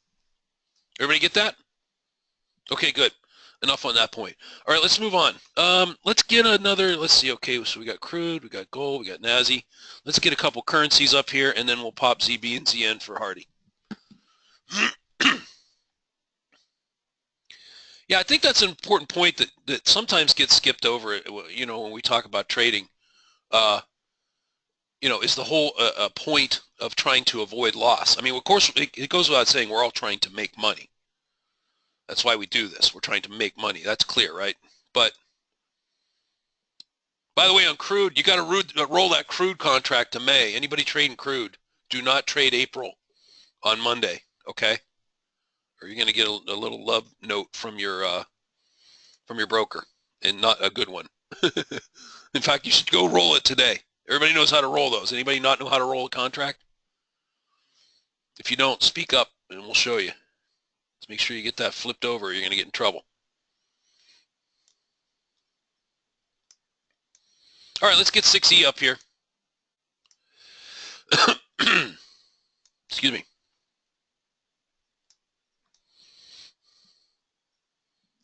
Everybody get that? Okay, good. Enough on that point. All right, let's move on. Let's get another, let's see, okay, so we got crude, we got gold, we got NASI. Let's get a couple currencies up here, and then we'll pop ZB and ZN for Hardy. Yeah, I think that's an important point that sometimes gets skipped over, when we talk about trading. Is the whole point of trying to avoid loss. I mean, of course, it goes without saying we're all trying to make money. That's why we do this. We're trying to make money. That's clear, right? But, by the way, on crude, you got to roll that crude contract to May. Anybody trading crude, do not trade April on Monday, okay? Or you're going to get a little love note from your broker, and not a good one. In fact, you should go roll it today. Everybody knows how to roll those. Anybody not know how to roll a contract? If you don't, speak up, and we'll show you. Let's make sure you get that flipped over, or you're going to get in trouble. All right, let's get 6E up here. Excuse me.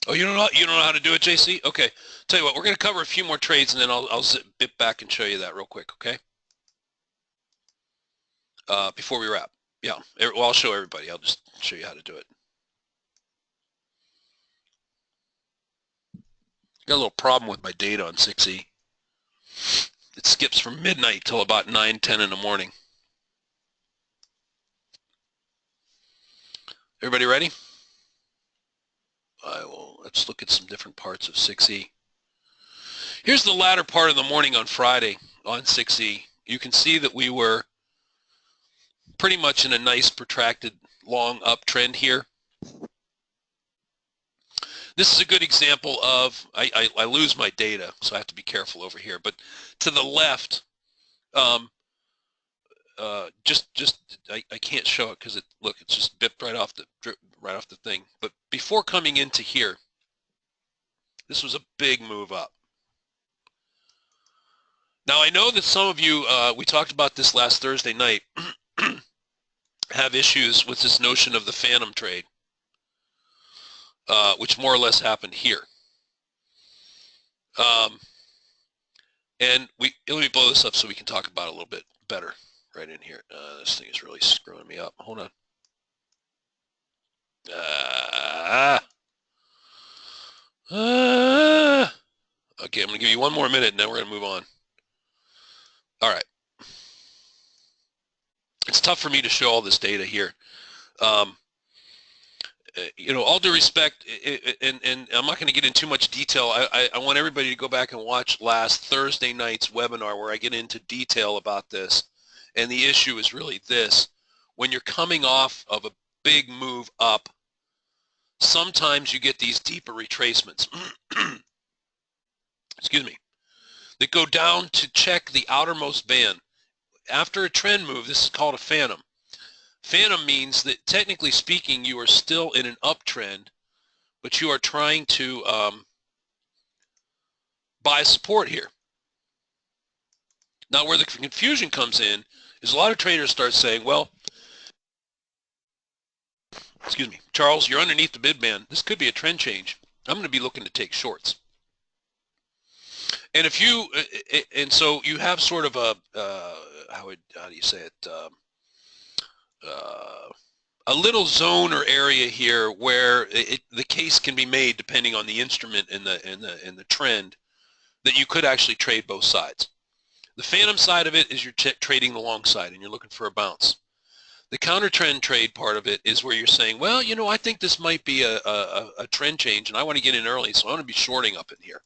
Oh, you don't know how to do it, JC? Okay. Tell you what, we're going to cover a few more trades, and then I'll zip back and show you that real quick, okay? Before we wrap. Yeah, well, I'll show everybody. I'll just show you how to do it. Got a little problem with my data on 6E. It skips from midnight till about 9, 10 in the morning. Everybody ready? Let's look at some different parts of 6E. Here's the latter part of the morning on Friday on 6E. You can see that we were pretty much in a nice protracted long uptrend here. This is a good example of, I lose my data, so I have to be careful over here. But to the left, I can't show it because it's just bipped right off the thing. But before coming into here, This was a big move up. Now, I know that some of you, we talked about this last Thursday night, have issues with this notion of the phantom trade, which more or less happened here. And let me blow this up so we can talk about it a little bit better right in here. This thing is really screwing me up. Hold on. Okay, I'm going to give you one more minute and then we're going to move on. All right. It's tough for me to show all this data here. You know, all due respect, and I'm not going to get into too much detail. I want everybody to go back and watch last Thursday night's webinar where I get into detail about this. And the issue is really this. When you're coming off of a big move up, sometimes you get these deeper retracements. Excuse me. That go down to check the outermost band. After a trend move, this is called a phantom. Phantom means that, technically speaking, you are still in an uptrend, but you are trying to buy support here. Now, where the confusion comes in is a lot of traders start saying, well, excuse me, Charles, you're underneath the bid band. This could be a trend change. I'm going to be looking to take shorts. And if you, and so you have sort of a, how do you say it? A little zone or area here where the case can be made, depending on the instrument and the trend, that you could actually trade both sides. The phantom side of it is you're trading the long side and you're looking for a bounce. The counter trend trade part of it is where you're saying, well, you know, I think this might be a trend change and I want to get in early, so I want to be shorting up in here.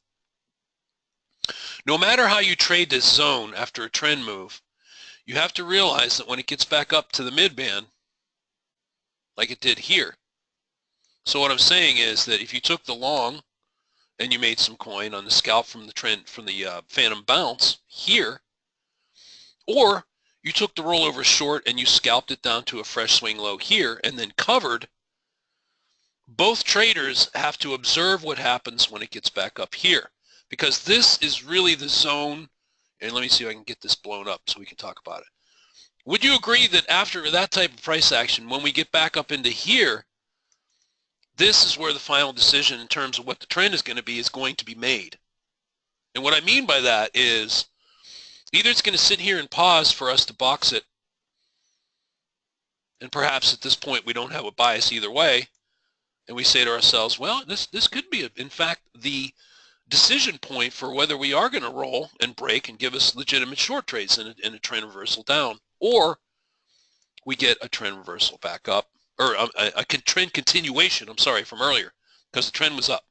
No matter how you trade this zone after a trend move, you have to realize that when it gets back up to the mid band, like it did here. So what I'm saying is that if you took the long and you made some coin on the scalp from the trend, from the phantom bounce here, or you took the rollover short and you scalped it down to a fresh swing low here and then covered, both traders have to observe what happens when it gets back up here, because this is really the zone. And let me see if I can get this blown up so we can talk about it. Would you agree that after that type of price action, when we get back up into here, this is where the final decision in terms of what the trend is going to be made? And what I mean by that is either it's going to sit here and pause for us to box it, and perhaps at this point we don't have a bias either way, and we say to ourselves, well, this could be, in fact, the decision point for whether we are going to roll and break and give us legitimate short trades in a trend reversal down, or we get a trend reversal back up, or a trend continuation, I'm sorry, from earlier, because the trend was up.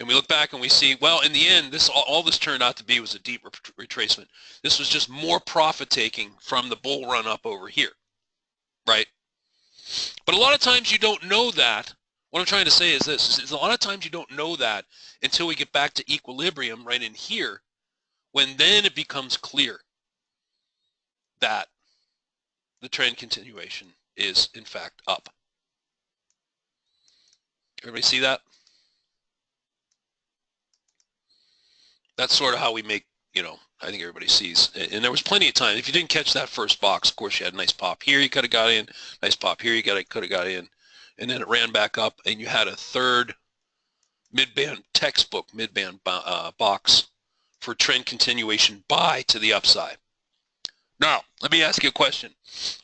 And we look back and we see, well, in the end, all this turned out to be was a deep retracement. This was just more profit taking from the bull run up over here, right? But a lot of times you don't know that. What I'm trying to say is this, is a lot of times you don't know that until we get back to equilibrium right in here, when then it becomes clear that the trend continuation is in fact up. Everybody see that? That's sort of how we make, you know, I think everybody sees. And there was plenty of time. If you didn't catch that first box, of course, you had a nice pop here, you could have got in, nice pop here, you could have got in, and then it ran back up, and you had a third mid-band, textbook mid-band box for trend continuation buy to the upside. Now, let me ask you a question.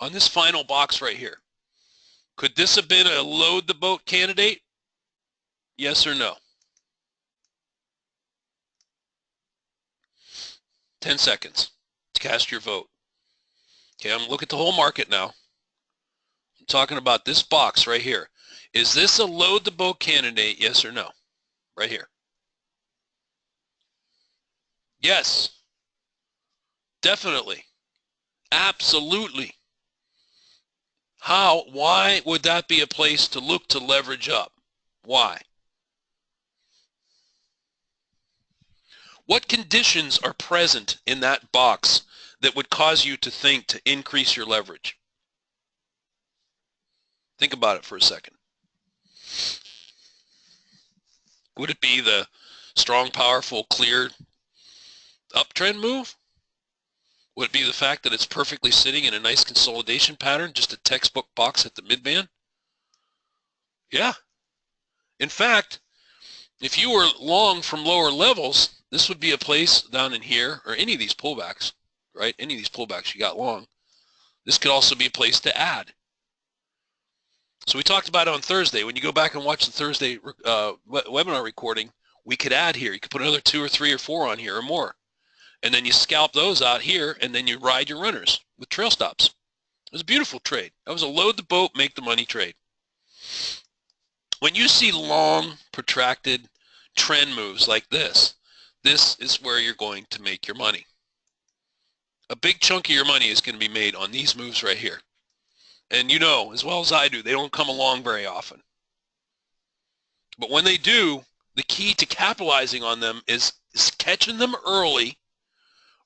On this final box right here, could this have been a load the boat candidate? Yes or no? 10 seconds to cast your vote. Okay, I'm going to look at the whole market now. I'm talking about this box right here. Is this a load the boat candidate, yes or no? Right here. Yes. Definitely. Absolutely. How? Why would that be a place to look to leverage up? Why? What conditions are present in that box that would cause you to think to increase your leverage? Think about it for a second. Would it be the strong, powerful, clear uptrend move? Would it be the fact that it's perfectly sitting in a nice consolidation pattern, just a textbook box at the midband? Yeah. In fact, if you were long from lower levels, this would be a place down in here, or any of these pullbacks, right? Any of these pullbacks you got long. This could also be a place to add. So we talked about it on Thursday. When you go back and watch the Thursday webinar recording, we could add here. You could put another 2 or 3 or 4 on here or more. And then you scalp those out here, and then you ride your runners with trail stops. It was a beautiful trade. That was a load the boat, make the money trade. When you see long, protracted trend moves like this is where you're going to make your money. A big chunk of your money is going to be made on these moves right here. And you know, as well as I do, they don't come along very often. But when they do, the key to capitalizing on them is catching them early,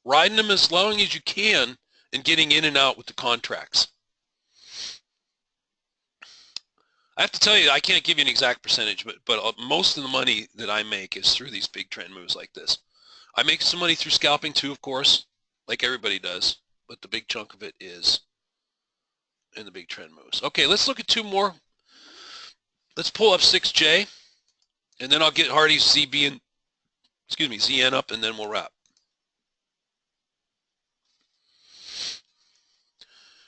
riding them as long as you can, and getting in and out with the contracts. I have to tell you, I can't give you an exact percentage, but most of the money that I make is through these big trend moves like this. I make some money through scalping too, of course, like everybody does, but the big chunk of it is in the big trend moves. Okay, let's look at 2 more. Let's pull up 6J, and then I'll get Hardy's ZN up, and then we'll wrap.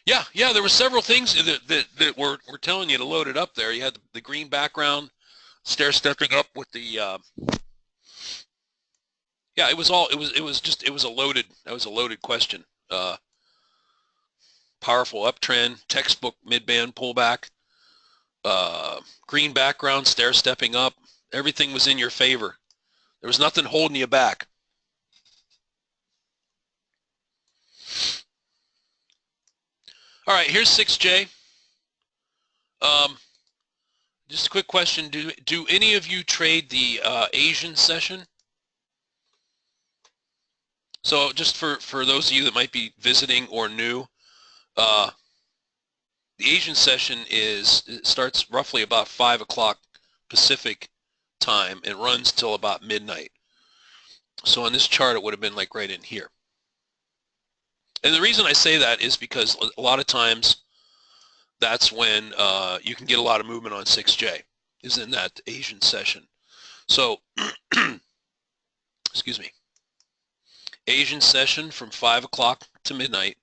Yeah, there were several things that were telling you to load it up there. You had the green background, stair-stepping up with the yeah, it was a loaded question. Powerful uptrend, textbook mid-band pullback, green background, stair-stepping up. Everything was in your favor. There was nothing holding you back. All right, here's 6J. Just a quick question. Do any of you trade the Asian session? So just for those of you that might be visiting or new, the Asian session it starts roughly about 5 o'clock Pacific time and runs till about midnight. So on this chart, it would have been like right in here. And the reason I say that is because a lot of times that's when you can get a lot of movement on 6J, is in that Asian session. So, excuse me, Asian session from 5 o'clock to midnight,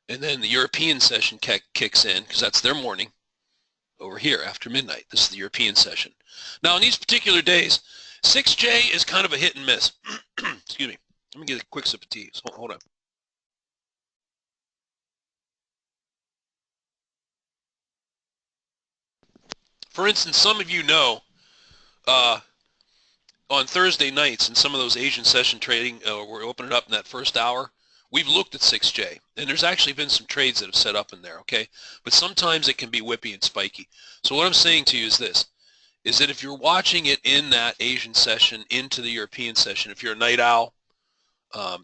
and then the European session kicks in because that's their morning over here after midnight. This is the European session. Now, on these particular days, 6J is kind of a hit and miss. Excuse me. Let me get a quick sip of tea. So hold on. For instance, some of you know on Thursday nights in some of those Asian session trading, we're opening up in that first hour, we've looked at 6J, and there's actually been some trades that have set up in there, okay? But sometimes it can be whippy and spiky. So what I'm saying to you is this, is that if you're watching it in that Asian session into the European session, if you're a night owl,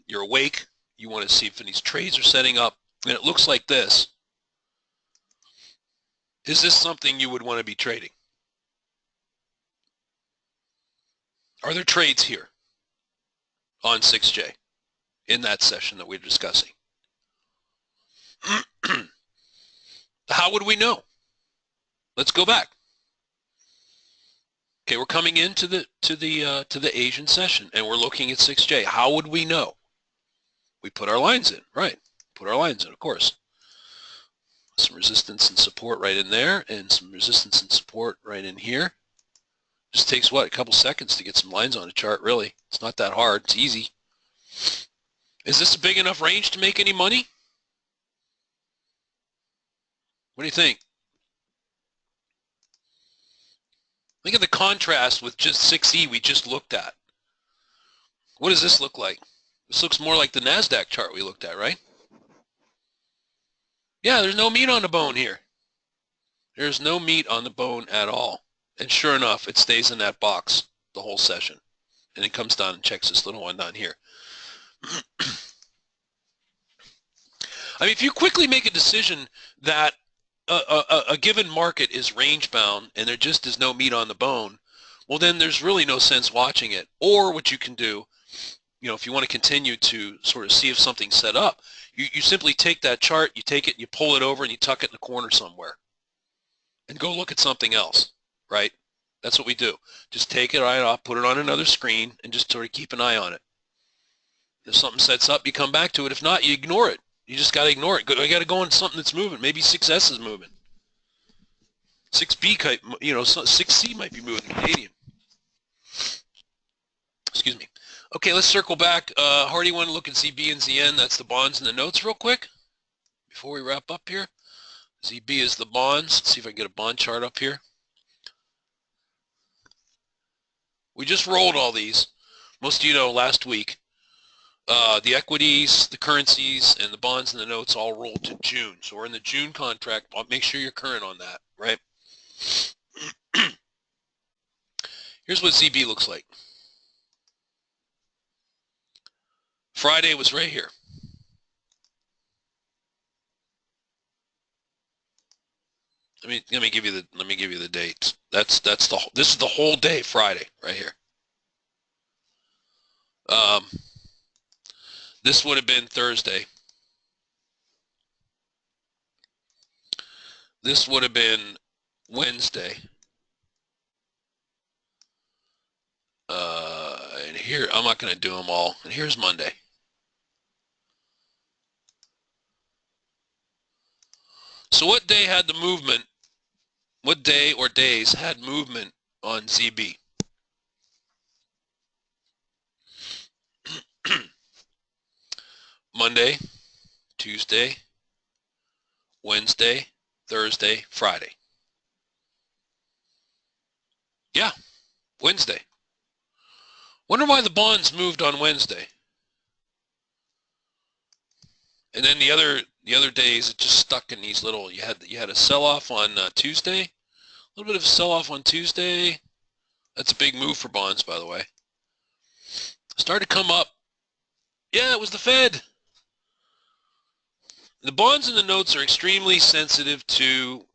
you're awake, you want to see if any trades are setting up, and it looks like this, is this something you would want to be trading? Are there trades here on 6J in that session that we're discussing? How would we know? Let's go back. Okay, we're coming into the Asian session and we're looking at 6J. How would we know? We put our lines in, right? Put our lines in, of course. Some resistance and support right in there, and some resistance and support right in here. Just takes what, a couple seconds to get some lines on a chart, really. It's not that hard, it's easy. Is this a big enough range to make any money? What do you think? Think of the contrast with just 6E we just looked at. What does this look like? This looks more like the NASDAQ chart we looked at, right? Yeah, there's no meat on the bone here. There's no meat on the bone at all. And sure enough, it stays in that box the whole session. And it comes down and checks this little one down here. I mean, if you quickly make a decision that a given market is range bound and there just is no meat on the bone, well, then there's really no sense watching it. Or what you can do, if you want to continue to sort of see if something's set up, you simply take that chart, you take it, you pull it over, and you tuck it in the corner somewhere and go look at something else, right? That's what we do. Just take it right off, put it on another screen, and just sort of keep an eye on it. If something sets up, you come back to it. If not, you ignore it. You just got to ignore it. You got to go on something that's moving. Maybe 6S is moving. 6B, 6C might be moving. Canadian. Excuse me. Okay, let's circle back. Hardy, want to look at ZB and ZN. That's the bonds and the notes real quick before we wrap up here. ZB is the bonds. Let's see if I can get a bond chart up here. We just rolled all these. Most of you know last week. The equities, the currencies, and the bonds and the notes all rolled to June. So we're in the June contract. Make sure you're current on that, right? Here's what ZB looks like. Friday was right here. Let me give you the dates. This is the whole day, Friday, right here. This would have been Thursday. This would have been Wednesday. And here, I'm not going to do them all. And here's Monday. So what day had the movement? What day or days had movement on ZB? Monday, Tuesday, Wednesday, Thursday, Friday. Yeah, Wednesday. Wonder why the bonds moved on Wednesday. And then the other days it just stuck in these little. You had a sell-off on Tuesday, a little bit of a sell-off on Tuesday. That's a big move for bonds, by the way. Started to come up. Yeah, it was the Fed. The bonds and the notes are extremely sensitive to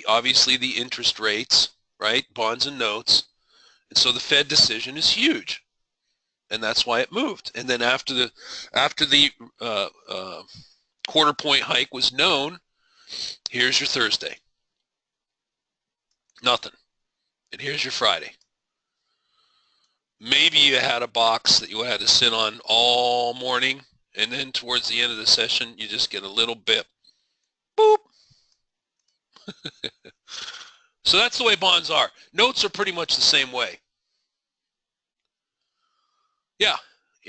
obviously the interest rates, right? Bonds and notes. And so the Fed decision is huge. And that's why it moved. And then after the quarter point hike was known, here's your Thursday. Nothing. And here's your Friday. Maybe you had a box that you had to sit on all morning, and then towards the end of the session, you just get a little bip. Boop. So that's the way bonds are. Notes are pretty much the same way. Yeah,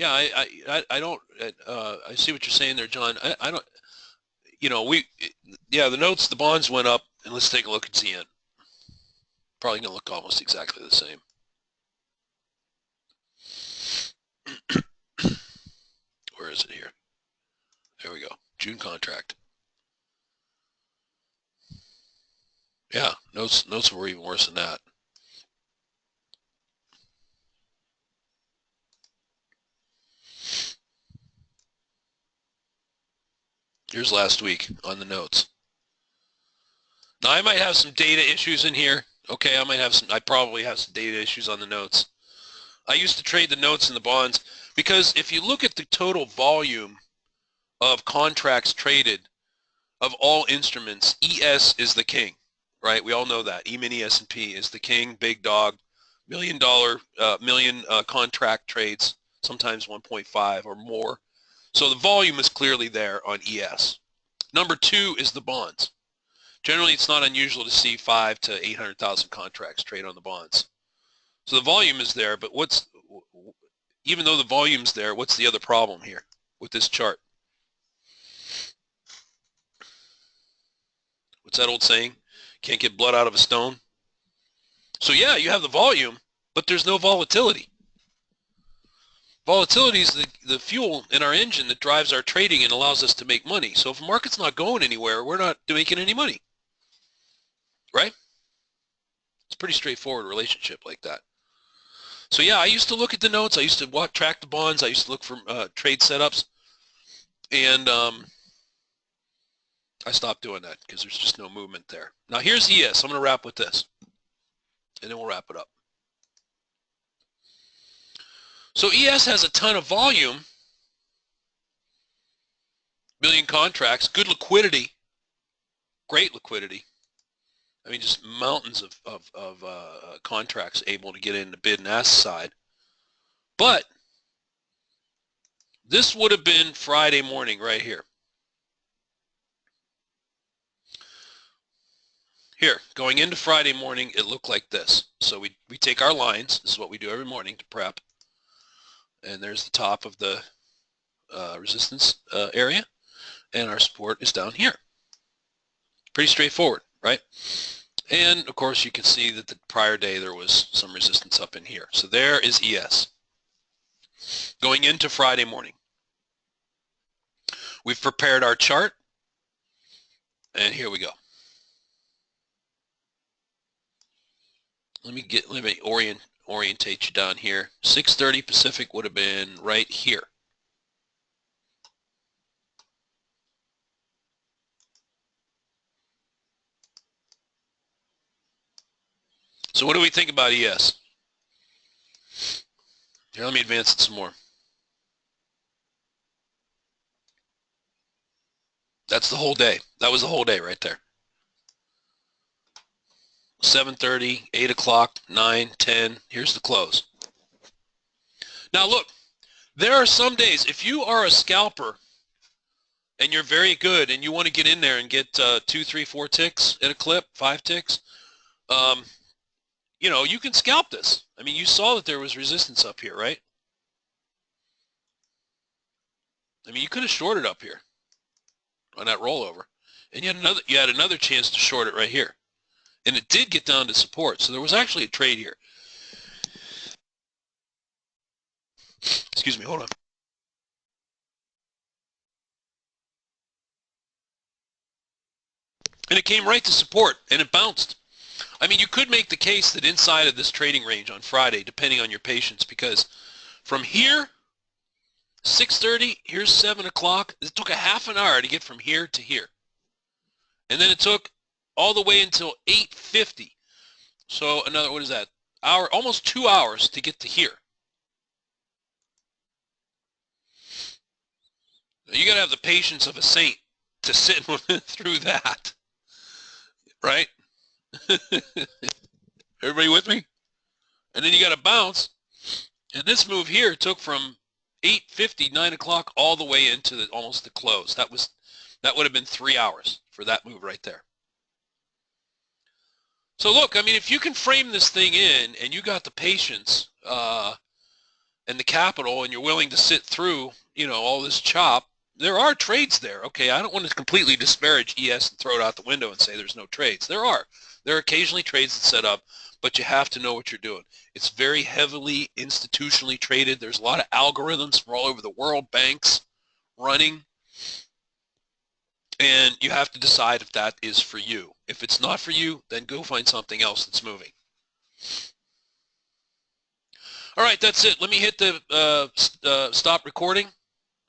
I don't. I see what you're saying there, John. I don't. The notes, the bonds went up, and let's take a look at ZN. Probably gonna look almost exactly the same. Where is it here? There we go. June contract. Yeah, notes were even worse than that. Here's last week on the notes. Now I might have some data issues in here. Okay, I probably have some data issues on the notes. I used to trade the notes and the bonds because if you look at the total volume of contracts traded of all instruments, ES is the king, right? We all know that. E-mini S&P is the king, big dog, million contract trades, sometimes 1.5 or more. So the volume is clearly there on ES. Number two is the bonds. Generally, it's not unusual to see 500,000 to 800,000 contracts trade on the bonds. So the volume is there, but even though the volume's there, what's the other problem here with this chart? What's that old saying? Can't get blood out of a stone. So yeah, you have the volume, but there's no volatility. Volatility is the fuel in our engine that drives our trading and allows us to make money. So if the market's not going anywhere, we're not making any money, right? It's a pretty straightforward relationship like that. So yeah, I used to look at the notes. I used to track the bonds. I used to look for trade setups, and I stopped doing that because there's just no movement there. Now here's ES. I'm going to wrap with this, and then we'll wrap it up. So ES has a ton of volume, million contracts, good liquidity, great liquidity. I mean, just mountains of contracts able to get in the bid and ask side. But this would have been Friday morning right here. Here, going into Friday morning, it looked like this. So we take our lines. This is what we do every morning to prep. And there's the top of the resistance area. And our support is down here. Pretty straightforward, right? And, of course, you can see that the prior day there was some resistance up in here. So there is ES. Going into Friday morning. We've prepared our chart. And here we go. Let me orientate you down here. 6:30 Pacific would have been right here. So what do we think about ES? Here, let me advance it some more. That's the whole day. That was the whole day right there. 7:30, 8 o'clock, 9, 10. Here's the close. Now look, there are some days, if you are a scalper and you're very good and you want to get in there and get 2, 3, 4 ticks at a clip, 5 ticks, you know, you can scalp this. I mean, you saw that there was resistance up here, right? I mean, you could have shorted up here on that rollover, and you had another chance to short it right here, and it did get down to support. So there was actually a trade here. Excuse me, hold on. And it came right to support, and it bounced. I mean, you could make the case that inside of this trading range on Friday, depending on your patience, because from here, 6:30, here's 7 o'clock. It took a half an hour to get from here to here. And then it took all the way until 8:50. So another, what is that? Almost 2 hours to get to here. You got to have the patience of a saint to sit through that, right? Everybody with me? And then you got to bounce. And this move here took from 8:50, 9 o'clock, all the way into almost the close. That would have been 3 hours for that move right there. So look, I mean, if you can frame this thing in and you got the patience and the capital and you're willing to sit through, you know, all this chop, there are trades there. Okay, I don't want to completely disparage ES and throw it out the window and say there's no trades. There are occasionally trades that set up, but you have to know what you're doing. It's very heavily institutionally traded. There's a lot of algorithms from all over the world, banks running, and you have to decide if that is for you. If it's not for you, then go find something else that's moving. All right, that's it. Let me hit the stop recording.